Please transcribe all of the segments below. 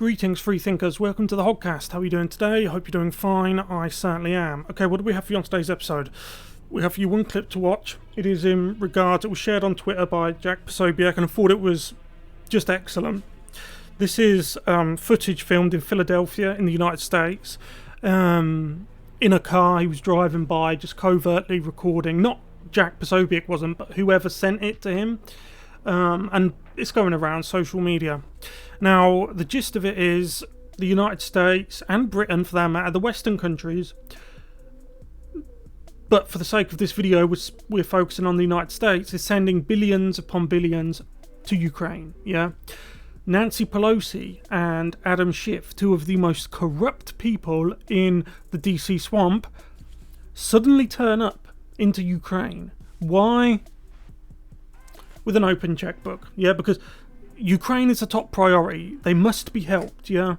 Greetings, free thinkers. Welcome to the Hoggcast. How are you doing today? I hope you're doing fine. I certainly am. Okay, what do we have for you on today's episode? We have for you one clip to watch. It is in regards, it was shared on Twitter by Jack Posobiec, and I thought it was just excellent. This is footage filmed in Philadelphia in the United States. In a car he was driving by, just covertly recording. Not Jack Posobiec wasn't, but whoever sent it to him. And it's going around social media. Now, the gist of it is the United States and Britain, for that matter, the Western countries, but for the sake of this video, we're focusing on the United States, is sending billions upon billions to Ukraine, yeah? Nancy Pelosi and Adam Schiff, two of the most corrupt people in the DC swamp, suddenly turn up into Ukraine. Why? With an open checkbook, yeah, because Ukraine is a top priority. They must be helped, yeah.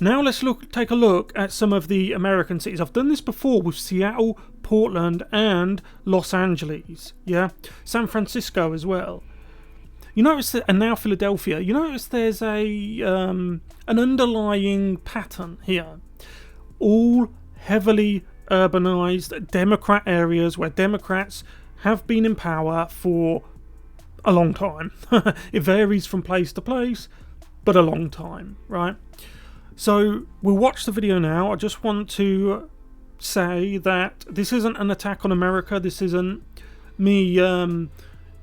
Now let's take a look at some of the American cities. I've done this before with Seattle, Portland, and Los Angeles, yeah. San Francisco as well. You notice that, and now Philadelphia. You notice there's an underlying pattern here. All heavily urbanized Democrat areas where Democrats have been in power for a long time. It varies from place to place, but a long time, right? So we'll watch the video now. I just want to say that this isn't an attack on America. This isn't me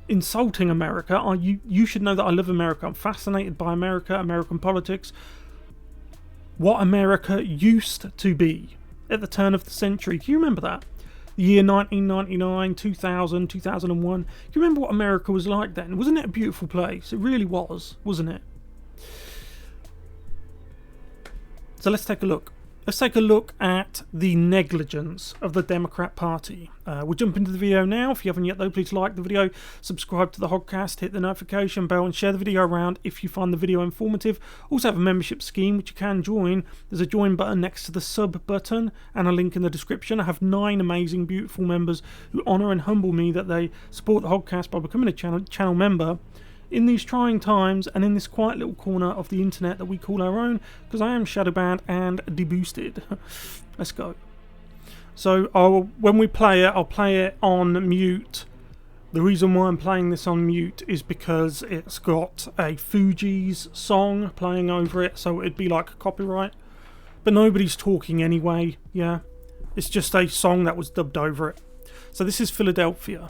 insulting America. You should know that I love America. I'm fascinated by America, American politics. What America used to be at the turn of the century. Do you remember that? The year 1999, 2000, 2001. Do you remember what America was like then? Wasn't it a beautiful place? It really was, wasn't it? So let's take a look. Let's take a look at the negligence of the Democrat Party. We'll jump into the video now. If you haven't yet though, please like the video, subscribe to the Hoggcast, hit the notification bell and share the video around if you find the video informative. Also have a membership scheme which you can join. There's a join button next to the sub button and a link in the description. I have 9 amazing, beautiful members who honour and humble me that they support the Hoggcast by becoming a channel member in these trying times and in this quiet little corner of the internet that we call our own, because I am shadow banned and deboosted. Let's go. So when we play it, I'll play it on mute. The reason why I'm playing this on mute is because it's got a Fugees song playing over it, so it'd be like a copyright. But nobody's talking anyway, yeah. It's just a song that was dubbed over it. So this is Philadelphia.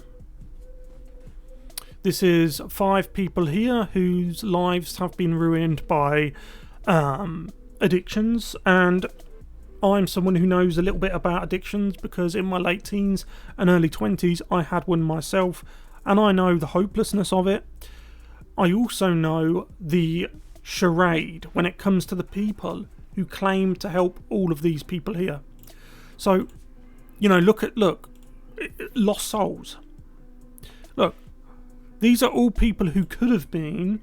This is 5 people here whose lives have been ruined by addictions, and I'm someone who knows a little bit about addictions because in my late teens and early 20s I had one myself, and I know the hopelessness of it. I also know the charade when it comes to the people who claim to help all of these people here. So, you know, look, lost souls. Look. These are all people who could have been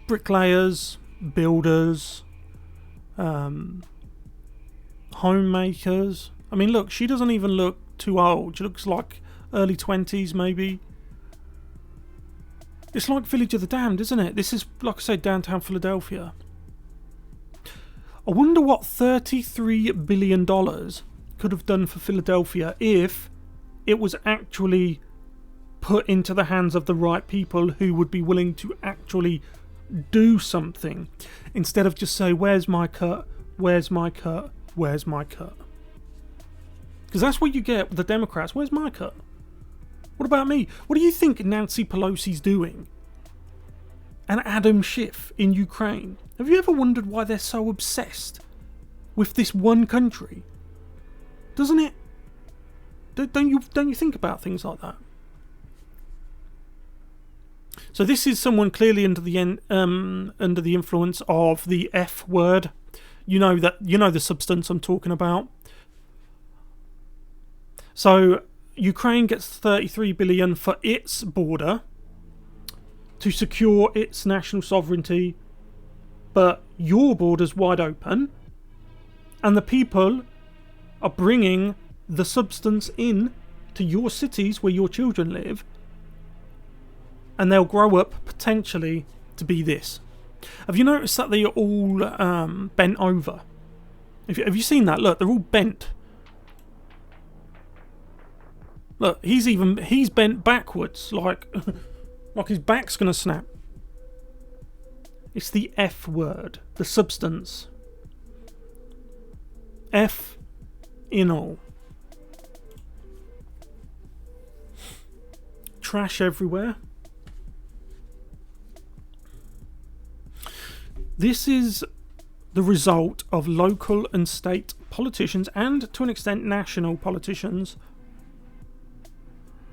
bricklayers, builders, homemakers. I mean, look, she doesn't even look too old. She looks like early 20s, maybe. It's like Village of the Damned, isn't it? This is, like I said, downtown Philadelphia. I wonder what $33 billion could have done for Philadelphia if it was actually put into the hands of the right people who would be willing to actually do something instead of just say, where's my cut, where's my cut, where's my cut. Because that's what you get with the Democrats. Where's my cut? What about me? What do you think Nancy Pelosi's doing? And Adam Schiff in Ukraine? Have you ever wondered why they're so obsessed with this one country? Doesn't it? Don't you think about things like that? So this is someone clearly under the influence of the F word. You know the substance I'm talking about. So Ukraine gets 33 billion for its border to secure its national sovereignty, but your border's wide open, and the people are bringing the substance in to your cities where your children live, and they'll grow up potentially to be this. Have you noticed that they're all bent over? Have you seen that? Look, they're all bent. Look, he's bent backwards, like his back's gonna snap. It's the F word, the substance. F in all. Trash everywhere. This is the result of local and state politicians, and to an extent national politicians,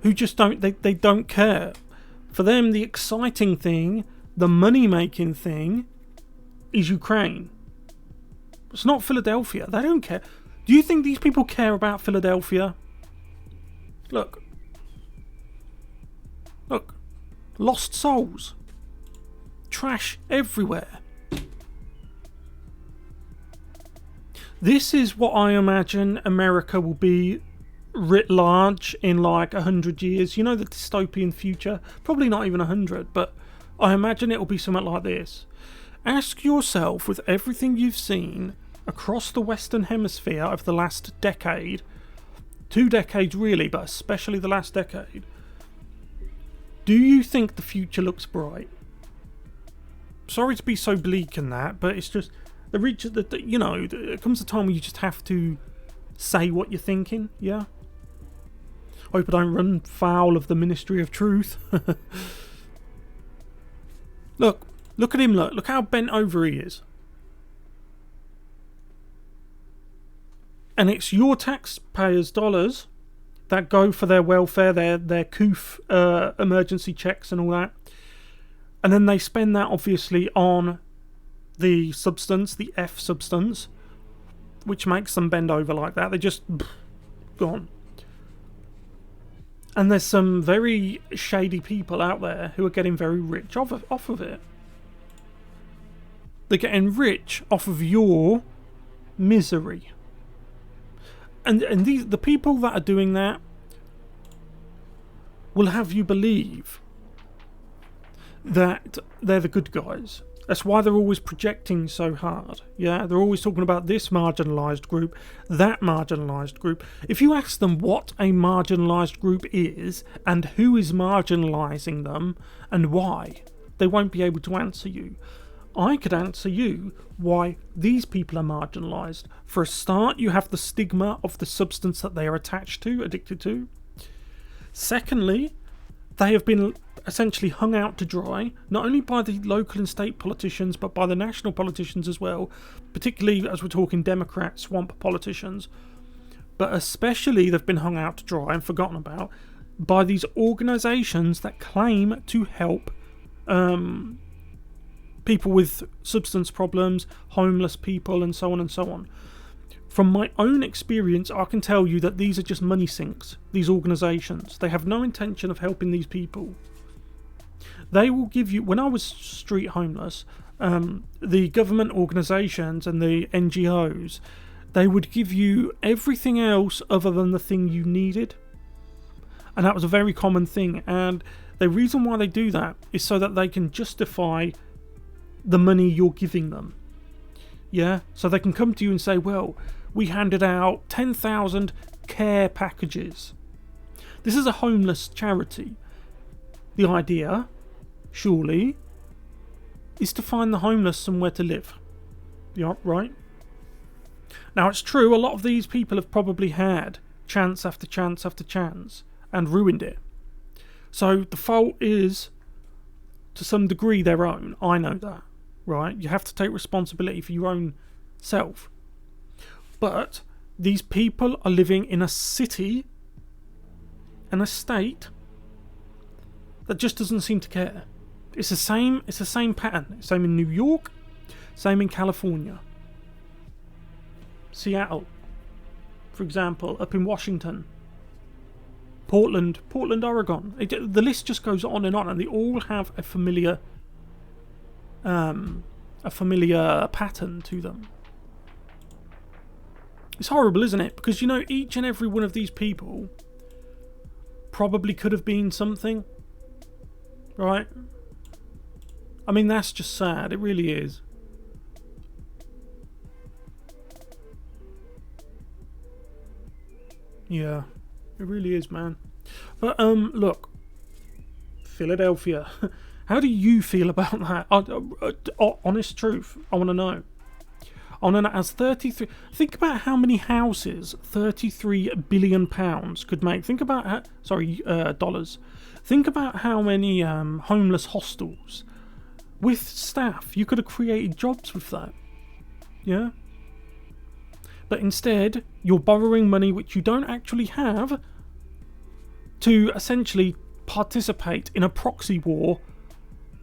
who just they don't care. For them, the exciting thing, the money-making thing, is Ukraine. It's not Philadelphia. They don't care. Do you think these people care about Philadelphia? Look. Lost souls. Trash everywhere. This is what I imagine America will be writ large in like 100 years. You know, the dystopian future? Probably not even 100, but I imagine it will be something like this. Ask yourself, with everything you've seen across the Western Hemisphere over the last decade, 2 decades really, but especially the last decade, do you think the future looks bright? Sorry to be so bleak in that, but it's just there comes a time where you just have to say what you're thinking. Yeah. Hope I don't run foul of the ministry of truth. Look at him. Look how bent over he is. And it's your taxpayers' dollars that go for their welfare, their COOF emergency checks and all that. And then they spend that obviously on the substance, the F substance, which makes them bend over like that. They just gone. And there's some very shady people out there who are getting very rich off of it. They're getting rich off of your misery. And the people that are doing that will have you believe that they're the good guys. That's why they're always projecting so hard. Yeah, they're always talking about this marginalised group, that marginalised group. If you ask them what a marginalised group is and who is marginalising them and why, they won't be able to answer you. I could answer you why these people are marginalised. For a start, you have the stigma of the substance that they are attached to, addicted to. Secondly, they have been essentially hung out to dry, not only by the local and state politicians, but by the national politicians as well, particularly as we're talking Democrat swamp politicians. But especially they've been hung out to dry and forgotten about by these organisations that claim to help people with substance problems, homeless people, and so on and so on. From my own experience, I can tell you that these are just money sinks, these organisations. They have no intention of helping these people. They will give you, when I was street homeless, the government organisations and the NGOs, they would give you everything else other than the thing you needed. And that was a very common thing. And the reason why they do that is so that they can justify the money you're giving them. Yeah? So they can come to you and say, well, we handed out 10,000 care packages. This is a homeless charity. The idea, surely, is to find the homeless somewhere to live. Yeah, right? Now, it's true, a lot of these people have probably had chance after chance after chance and ruined it. So the fault is, to some degree, their own. I know that, right? You have to take responsibility for your own self. But these people are living in a city and a state that just doesn't seem to care. It's the same pattern. Same in New York, same in California. Seattle, for example, up in Washington. Portland, Oregon. The list just goes on, and they all have a familiar pattern to them. It's horrible, isn't it? Because, you know, each and every one of these people probably could have been something, right? I mean, that's just sad. It really is. Yeah, it really is, man. But look, Philadelphia. How do you feel about that? Honest truth, I want to know. I want to know, as 33. Think about how many houses 33 billion pounds could make. Think about dollars. Think about how many homeless hostels with staff you could have created jobs with that. Yeah. But instead, you're borrowing money which you don't actually have to essentially participate in a proxy war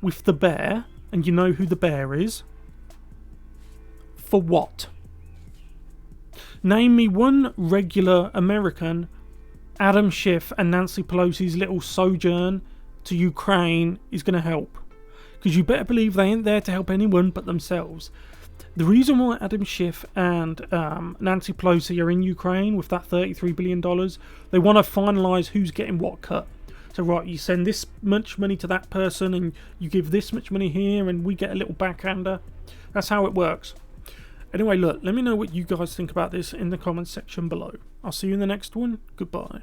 with the bear, and you know who the bear is. For what? Name me one regular American Adam Schiff and Nancy Pelosi's little sojourn to Ukraine is going to help. Because you better believe they ain't there to help anyone but themselves. The reason why Adam Schiff and Nancy Pelosi are in Ukraine with that $33 billion, they want to finalise who's getting what cut. So right, you send this much money to that person and you give this much money here and we get a little backhander. That's how it works. Anyway, look, let me know what you guys think about this in the comments section below. I'll see you in the next one. Goodbye.